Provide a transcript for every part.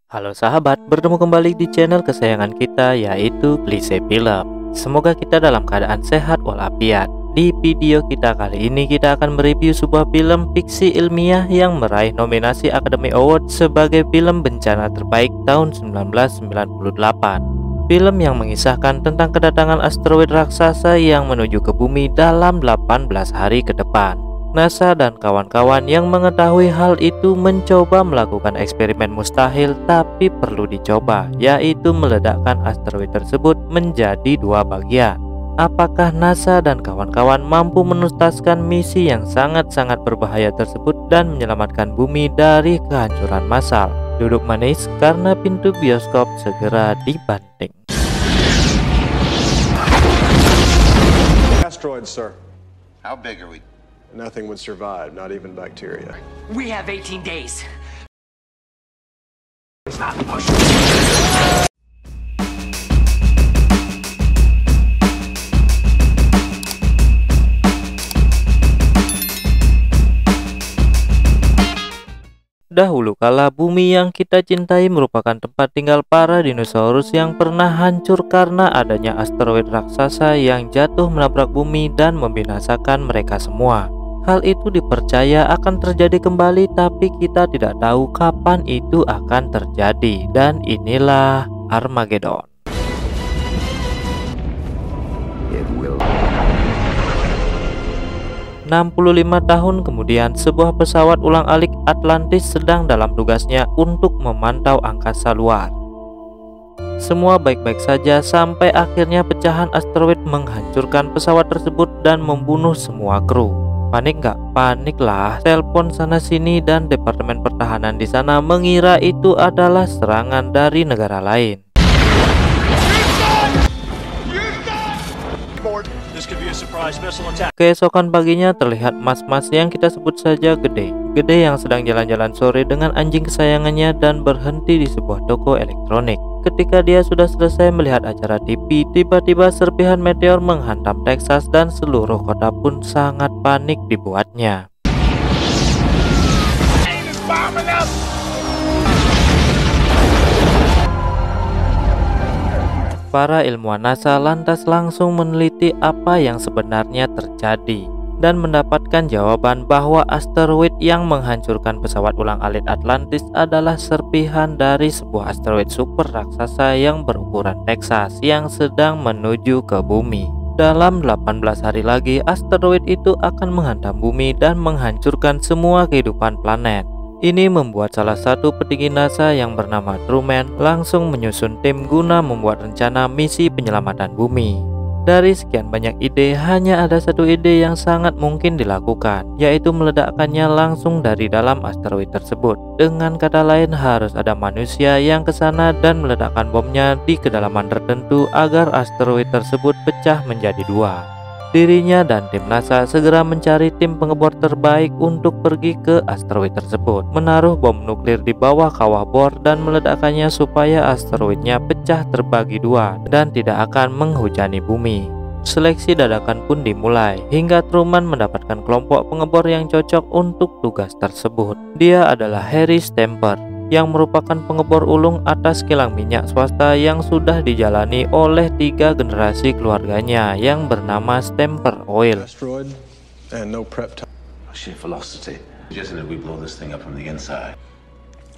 Halo sahabat, bertemu kembali di channel kesayangan kita yaitu Klise Film. Semoga kita dalam keadaan sehat walafiat. Di video kita kali ini kita akan mereview sebuah film fiksi ilmiah yang meraih nominasi Academy Award sebagai film bencana terbaik tahun 1998. Film yang mengisahkan tentang kedatangan asteroid raksasa yang menuju ke bumi dalam 18 hari ke depan. NASA dan kawan-kawan yang mengetahui hal itu mencoba melakukan eksperimen mustahil tapi perlu dicoba, yaitu meledakkan asteroid tersebut menjadi dua bagian. Apakah NASA dan kawan-kawan mampu menuntaskan misi yang sangat-sangat berbahaya tersebut dan menyelamatkan bumi dari kehancuran massal? Duduk manis karena pintu bioskop segera dibanting. Asteroids, sir. How big are we? Nothing would survive, not even bacteria. We have 18 days. Dahulu kala bumi yang kita cintai merupakan tempat tinggal para dinosaurus yang pernah hancur karena adanya asteroid raksasa yang jatuh menabrak bumi dan membinasakan mereka semua. Hal itu dipercaya akan terjadi kembali, tapi kita tidak tahu kapan itu akan terjadi. Dan inilah Armageddon. 65 tahun kemudian, sebuah pesawat ulang-alik Atlantis sedang dalam tugasnya untuk memantau angkasa luar. Semua baik-baik saja sampai akhirnya pecahan asteroid menghancurkan pesawat tersebut dan membunuh semua kru. Panik nggak? Panik lah. Telepon sana sini dan Departemen Pertahanan di sana mengira itu adalah serangan dari negara lain. Keesokan paginya terlihat mas-mas yang kita sebut saja Gede yang sedang jalan-jalan sore dengan anjing kesayangannya dan berhenti di sebuah toko elektronik. Ketika dia sudah selesai melihat acara TV, tiba-tiba serpihan meteor menghantam Texas dan seluruh kota pun sangat panik dibuatnya. Para ilmuwan NASA lantas langsung meneliti apa yang sebenarnya terjadi dan mendapatkan jawaban bahwa asteroid yang menghancurkan pesawat ulang-alik Atlantis adalah serpihan dari sebuah asteroid super raksasa yang berukuran Texas yang sedang menuju ke bumi. Dalam 18 hari lagi, asteroid itu akan menghantam bumi dan menghancurkan semua kehidupan planet. Ini membuat salah satu petinggi NASA yang bernama Truman langsung menyusun tim guna membuat rencana misi penyelamatan bumi. Dari sekian banyak ide, hanya ada satu ide yang sangat mungkin dilakukan, yaitu meledakkannya langsung dari dalam asteroid tersebut. Dengan kata lain, harus ada manusia yang ke sana dan meledakkan bomnya di kedalaman tertentu agar asteroid tersebut pecah menjadi dua. Dirinya dan tim NASA segera mencari tim pengebor terbaik untuk pergi ke asteroid tersebut, menaruh bom nuklir di bawah kawah bor dan meledakkannya supaya asteroidnya pecah terbagi dua dan tidak akan menghujani bumi. Seleksi dadakan pun dimulai hingga Truman mendapatkan kelompok pengebor yang cocok untuk tugas tersebut. Dia adalah Harry Stamper, yang merupakan pengebor ulung atas kilang minyak swasta yang sudah dijalani oleh 3 generasi keluarganya yang bernama Stamper Oil. Asteroid and no prep time. Sheer velocity. Just that we blow this thing up from the inside.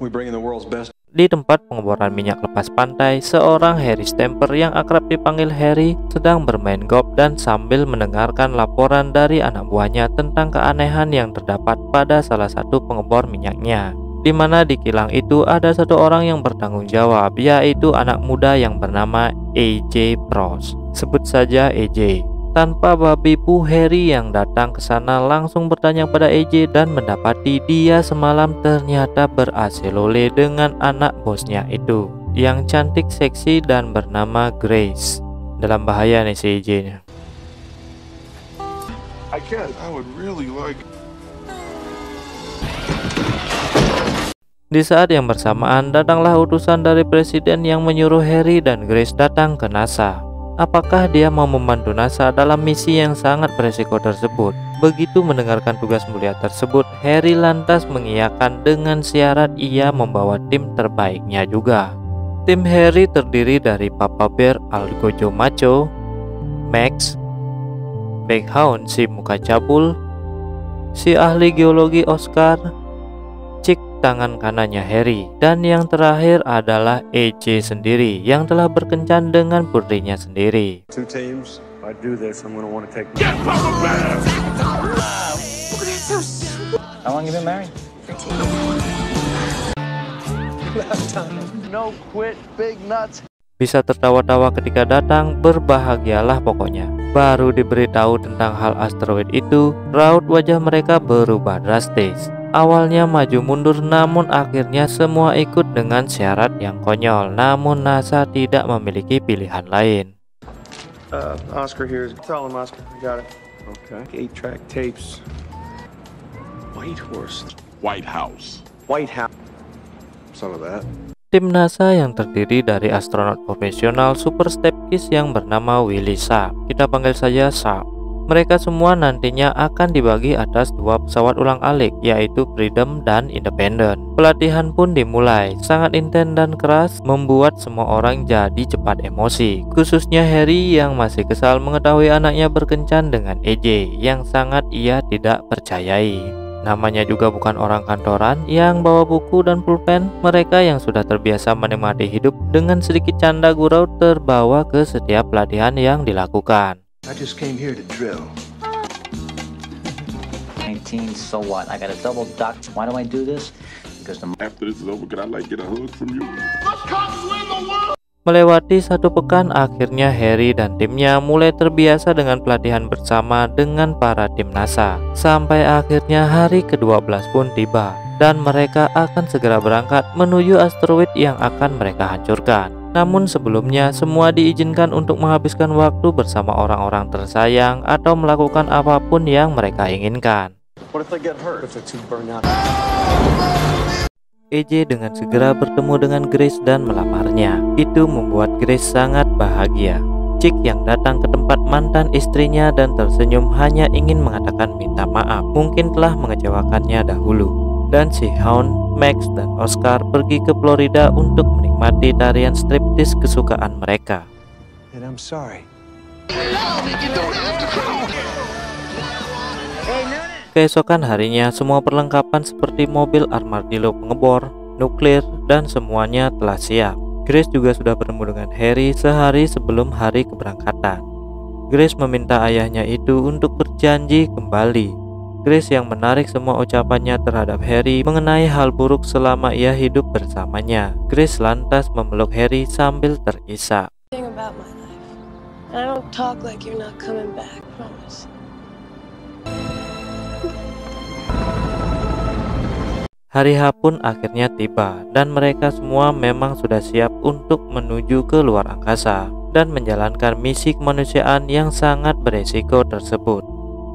We bring in the world's best. Di tempat pengeboran minyak lepas pantai, seorang Harry Stamper yang akrab dipanggil Harry sedang bermain golf dan sambil mendengarkan laporan dari anak buahnya tentang keanehan yang terdapat pada salah satu pengebor minyaknya, di mana di kilang itu ada satu orang yang bertanggung jawab, yaitu anak muda yang bernama AJ Pross. Sebut saja AJ. Tanpa babi bu, Harry yang datang ke sana langsung bertanya pada AJ dan mendapati dia semalam ternyata ber-AC-lole dengan anak bosnya itu, yang cantik, seksi, dan bernama Grace. Dalam bahaya nih si AJ-nya. I would really like. Di saat yang bersamaan, datanglah utusan dari presiden yang menyuruh Harry dan Grace datang ke NASA. apakah dia mau membantu NASA dalam misi yang sangat beresiko tersebut. Begitu mendengarkan tugas mulia tersebut, Harry lantas mengiyakan dengan syarat ia membawa tim terbaiknya juga. Tim Harry terdiri dari Papa Bear Al Gojo Macho, Max, Baghound si muka cabul, si ahli geologi Oscar, Chick tangan kanannya Harry, dan yang terakhir adalah AJ sendiri yang telah berkencan dengan putrinya sendiri. Two teams. If I do this, I'm gonna want to take. How long you been married? No quit, big nuts. Bisa tertawa-tawa ketika datang, berbahagialah pokoknya. Baru diberitahu tentang hal asteroid itu, raut wajah mereka berubah drastis. Awalnya maju mundur, namun akhirnya semua ikut dengan syarat yang konyol. Namun NASA tidak memiliki pilihan lain. Oscar here. Tell him, Oscar. I got it. Okay. 8-track tapes. White Horse. White House. White House. Some of that. Tim NASA yang terdiri dari astronot profesional super skeptis yang bernama Willie Sharp. Kita panggil saja Sharp. Mereka semua nantinya akan dibagi atas dua pesawat ulang-alik, yaitu Freedom dan Independent. Pelatihan pun dimulai, sangat intens dan keras, membuat semua orang jadi cepat emosi. Khususnya Harry yang masih kesal mengetahui anaknya berkencan dengan AJ yang sangat ia tidak percayai. Namanya juga bukan orang kantoran yang bawa buku dan pulpen. Mereka yang sudah terbiasa menikmati hidup dengan sedikit canda gurau terbawa ke setiap pelatihan yang dilakukan. I just came here to drill. 19, so what? I got a double duck. Why do I do this? Because the After this is over, could I get a hug from you? Melewati satu pekan, akhirnya Harry dan timnya mulai terbiasa dengan pelatihan bersama dengan para tim NASA. Sampai akhirnya hari ke-12 pun tiba, dan mereka akan segera berangkat menuju asteroid yang akan mereka hancurkan. Namun sebelumnya, semua diizinkan untuk menghabiskan waktu bersama orang-orang tersayang atau melakukan apapun yang mereka inginkan. What if they get hurt? If they're too burned out? AJ dengan segera bertemu dengan Grace dan melamarnya. Itu membuat Grace sangat bahagia. Chick yang datang ke tempat mantan istrinya dan tersenyum hanya ingin mengatakan minta maaf, mungkin telah mengecewakannya dahulu. Dan si Hound, Max, dan Oscar pergi ke Florida untuk menikmati tarian striptease kesukaan mereka. And I'm sorry. Keesokan harinya, semua perlengkapan seperti mobil armadillo pengebor, nuklir, dan semuanya telah siap. Grace juga sudah bertemu dengan Harry sehari sebelum hari keberangkatan. Grace meminta ayahnya itu untuk berjanji kembali. Grace yang menarik semua ucapannya terhadap Harry mengenai hal buruk selama ia hidup bersamanya. Grace lantas memeluk Harry sambil terisak. Thing about my life. I don't talk like you're not coming back, promise. Hari H pun akhirnya tiba dan mereka semua memang sudah siap untuk menuju ke luar angkasa dan menjalankan misi kemanusiaan yang sangat beresiko tersebut.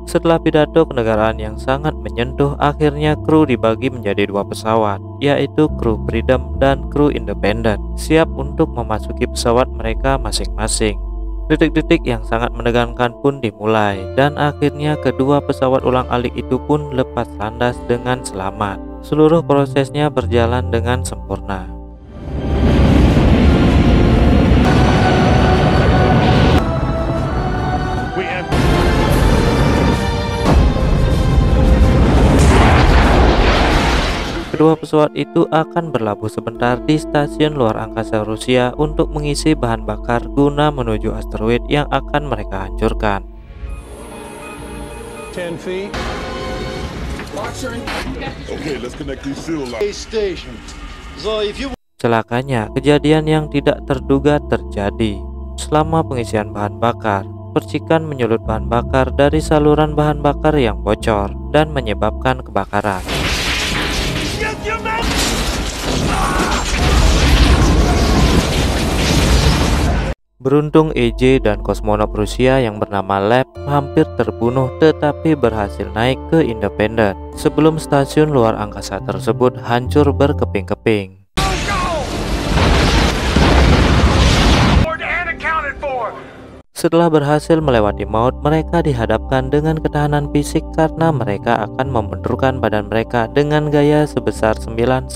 Setelah pidato kenegaraan yang sangat menyentuh, akhirnya kru dibagi menjadi dua pesawat, yaitu kru Freedom dan kru Independent, siap untuk memasuki pesawat mereka masing-masing. Detik-detik yang sangat menegangkan pun dimulai, dan akhirnya kedua pesawat ulang-alik itu pun lepas landas dengan selamat. Seluruh prosesnya berjalan dengan sempurna. Kedua pesawat itu akan berlabuh sebentar di stasiun luar angkasa Rusia untuk mengisi bahan bakar guna menuju asteroid yang akan mereka hancurkan. 10 feet. Okay, let's connect these fuel lines. Celakanya, kejadian yang tidak terduga terjadi. Selama pengisian bahan bakar, percikan menyulut bahan bakar dari saluran bahan bakar yang bocor dan menyebabkan kebakaran. Beruntung AJ dan kosmonot Rusia yang bernama Lev hampir terbunuh tetapi berhasil naik ke Independent sebelum stasiun luar angkasa tersebut hancur berkeping-keping. Setelah berhasil melewati maut, mereka dihadapkan dengan ketahanan fisik karena mereka akan membenturkan badan mereka dengan gaya sebesar 9-11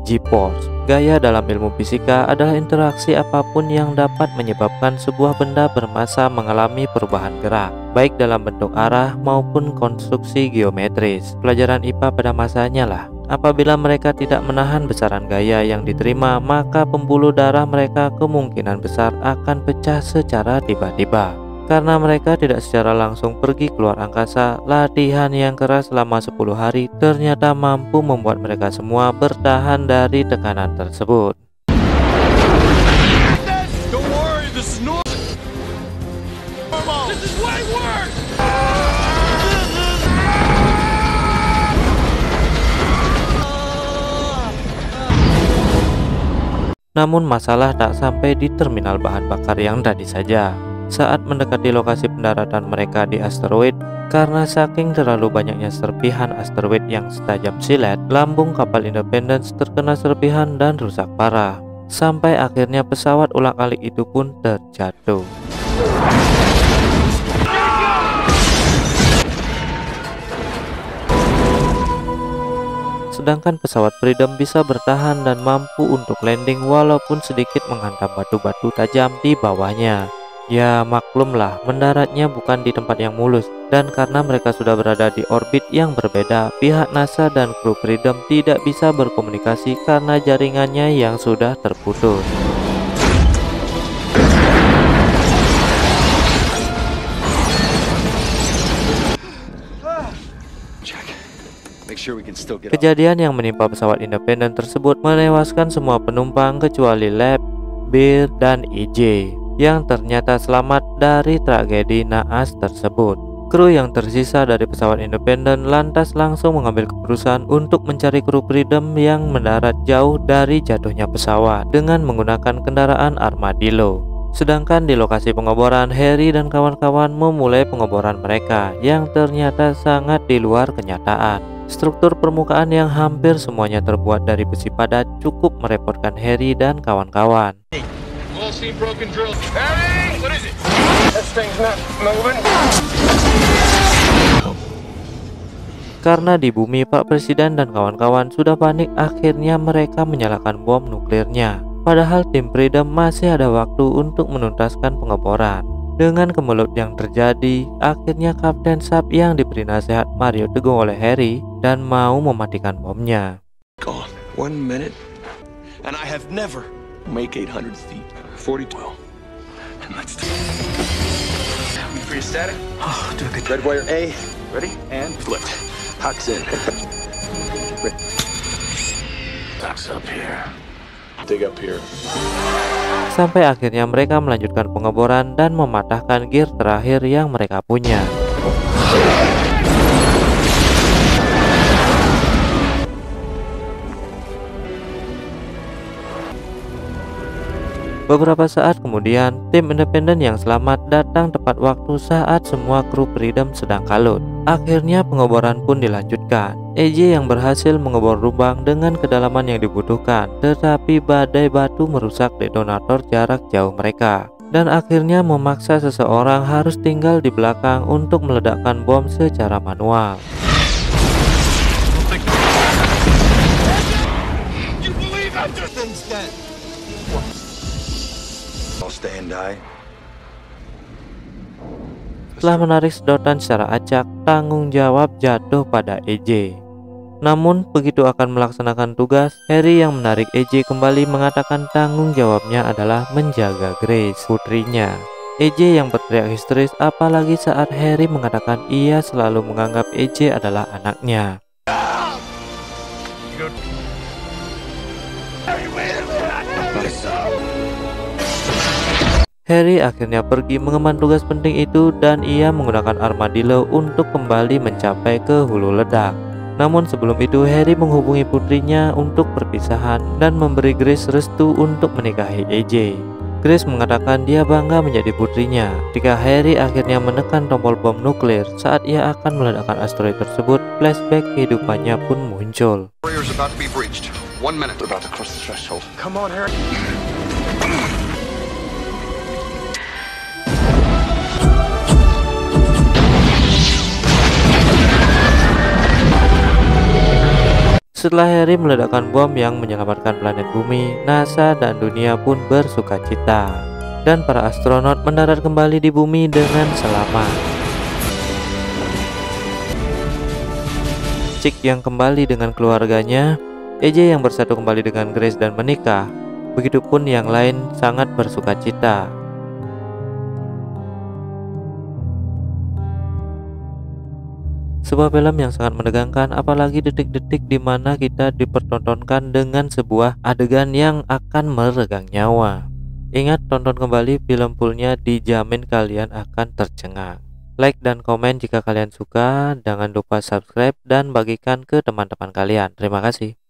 G-force. Gaya dalam ilmu fisika adalah interaksi apapun yang dapat menyebabkan sebuah benda bermassa mengalami perubahan gerak, baik dalam bentuk arah maupun konstruksi geometris. Pelajaran IPA pada masanya lah. Apabila mereka tidak menahan besaran gaya yang diterima, maka pembuluh darah mereka kemungkinan besar akan pecah secara tiba-tiba. Karena mereka tidak secara langsung pergi keluar angkasa, latihan yang keras selama 10 hari ternyata mampu membuat mereka semua bertahan dari tekanan tersebut. Namun masalah tak sampai di terminal bahan bakar yang tadi saja. Saat mendekati lokasi pendaratan mereka di asteroid, karena saking terlalu banyaknya serpihan asteroid yang setajam silet, lambung kapal Independence terkena serpihan dan rusak parah. Sampai akhirnya pesawat ulang-alik itu pun terjatuh. Sedangkan pesawat Freedom bisa bertahan dan mampu untuk landing walaupun sedikit menghantam batu-batu tajam di bawahnya. Ya maklumlah, mendaratnya bukan di tempat yang mulus, dan karena mereka sudah berada di orbit yang berbeda, pihak NASA dan kru Freedom tidak bisa berkomunikasi karena jaringannya yang sudah terputus. Kejadian yang menimpa pesawat Independence tersebut menewaskan semua penumpang kecuali Lab, Bear, dan EJ yang ternyata selamat dari tragedi naas tersebut. Kru yang tersisa dari pesawat Independence lantas langsung mengambil keputusan untuk mencari kru Freedom yang mendarat jauh dari jatuhnya pesawat dengan menggunakan kendaraan Armadillo. Sedangkan di lokasi pengeboran, Harry dan kawan-kawan memulai pengeboran mereka yang ternyata sangat di luar kenyataan. Struktur permukaan yang hampir semuanya terbuat dari besi padat cukup merepotkan Harry dan kawan-kawan. Karena di bumi, Pak Presiden dan kawan-kawan sudah panik, akhirnya mereka menyalakan bom nuklirnya. Padahal tim Freedom masih ada waktu untuk menuntaskan pengeboran. Dengan kemelut yang terjadi, akhirnya Kapten Sap yang diberi nasihat Mario Teguh oleh Harry dan mau mematikan bomnya. Gone. 1 minute, and I have never make 800 feet. 42. And let's do it. We free static? Oh, do it. Red wire A. Ready? And flipped. Huck's in. Huck's up here. Dig up here. Sampai akhirnya mereka melanjutkan pengeboran dan mematahkan gear terakhir yang mereka punya. Beberapa saat kemudian, tim Independent yang selamat datang tepat waktu saat semua kru Freedom sedang kalut. Akhirnya pengeboran pun dilanjutkan. EJ yang berhasil mengebor lubang dengan kedalaman yang dibutuhkan, tetapi badai batu merusak detonator jarak jauh mereka. Dan akhirnya memaksa seseorang harus tinggal di belakang untuk meledakkan bom secara manual. Setelah menarik sedotan secara acak, tanggung jawab jatuh pada EJ. Namun begitu akan melaksanakan tugas, Harry yang menarik EJ kembali mengatakan tanggung jawabnya adalah menjaga Grace, putrinya. EJ yang berteriak histeris apalagi saat Harry mengatakan ia selalu menganggap EJ adalah anaknya. Harry akhirnya pergi mengemban tugas penting itu dan ia menggunakan Armadillo untuk kembali mencapai ke hulu ledak. Namun sebelum itu Harry menghubungi putrinya untuk perpisahan dan memberi Grace restu untuk menikahi EJ. Grace mengatakan dia bangga menjadi putrinya. Ketika Harry akhirnya menekan tombol bom nuklir saat ia akan meledakkan asteroid tersebut, flashback kehidupannya pun muncul. About to be breached. 1 minute. They're about to cross the threshold. Come on, Harry. Setelah Harry meledakkan bom yang menyelamatkan planet bumi, NASA dan dunia pun bersukacita. Dan para astronot mendarat kembali di bumi dengan selamat. Chick yang kembali dengan keluarganya, AJ yang bersatu kembali dengan Grace dan menikah. Begitupun yang lain sangat bersukacita. Sebuah film yang sangat menegangkan, apalagi detik-detik di mana kita dipertontonkan dengan sebuah adegan yang akan meregang nyawa. Ingat, tonton kembali film fullnya, dijamin kalian akan tercengang. Like dan komen jika kalian suka, jangan lupa subscribe dan bagikan ke teman-teman kalian. Terima kasih.